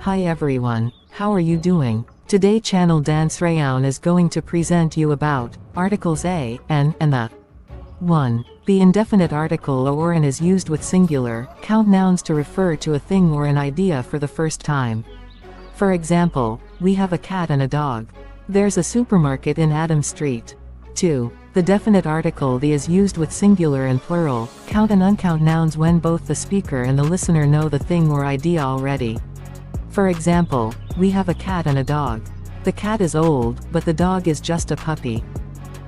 Hi everyone, how are you doing? Today channel Dan Sreyoun is going to present you about articles a, an, and the. 1. The indefinite article or an is used with singular, count nouns to refer to a thing or an idea for the first time. For example, we have a cat and a dog. There's a supermarket in Adam Street. 2. The definite article the is used with singular and plural, count and uncount nouns when both the speaker and the listener know the thing or idea already. For example, we have a cat and a dog. The cat is old, but the dog is just a puppy.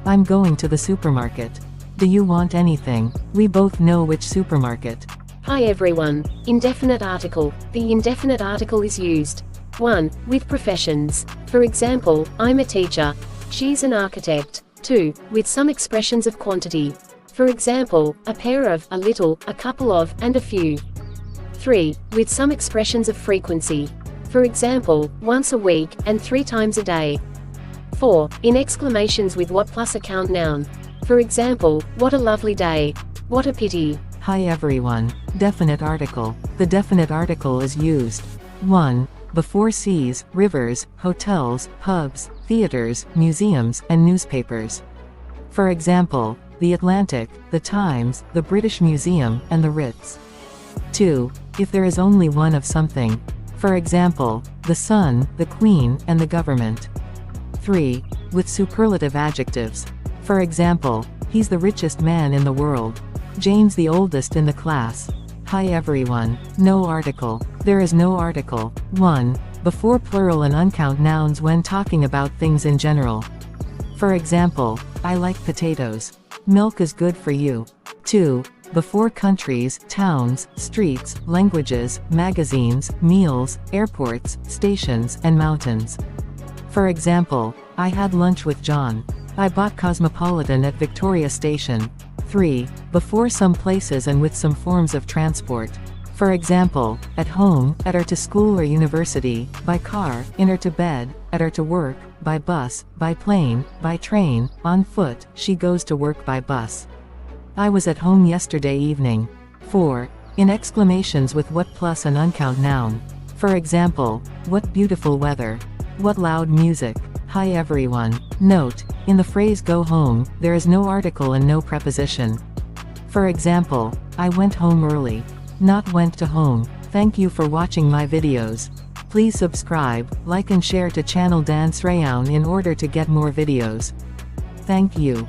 I'm going to the supermarket. Do you want anything? We both know which supermarket. Hi everyone. Indefinite article. The indefinite article is used 1. With professions. For example, I'm a teacher. She's an architect. 2. With some expressions of quantity. For example, a pair of, a little, a couple of, and a few. 3. With some expressions of frequency. For example, once a week, and 3 times a day. 4. In exclamations with what plus a count noun. For example, what a lovely day. What a pity. Hi everyone. Definite article. The definite article is used 1. Before seas, rivers, hotels, pubs, theaters, museums, and newspapers. For example, the Atlantic, the Times, the British Museum, and the Ritz. 2. If there is only one of something. For example, the sun, the queen, and the government. 3. With superlative adjectives. For example, he's the richest man in the world. Jane's the oldest in the class. Hi everyone. No article. There is no article. 1. Before plural and uncount nouns when talking about things in general. For example, I like potatoes. Milk is good for you. 2. Before countries, towns, streets, languages, magazines, meals, airports, stations, and mountains. For example, I had lunch with John. I bought Cosmopolitan at Victoria Station. 3. Before some places and with some forms of transport. For example, at home, at or to school or university, by car, in or to bed, at or to work, by bus, by plane, by train, on foot, she goes to work by bus. I was at home yesterday evening. 4. In exclamations with what plus an uncount noun. For example, what beautiful weather. What loud music. Hi everyone. Note, in the phrase go home, there is no article and no preposition. For example, I went home early. Not went to home. Thank you for watching my videos. Please subscribe, like and share to channel Dan Sreyoun in order to get more videos. Thank you.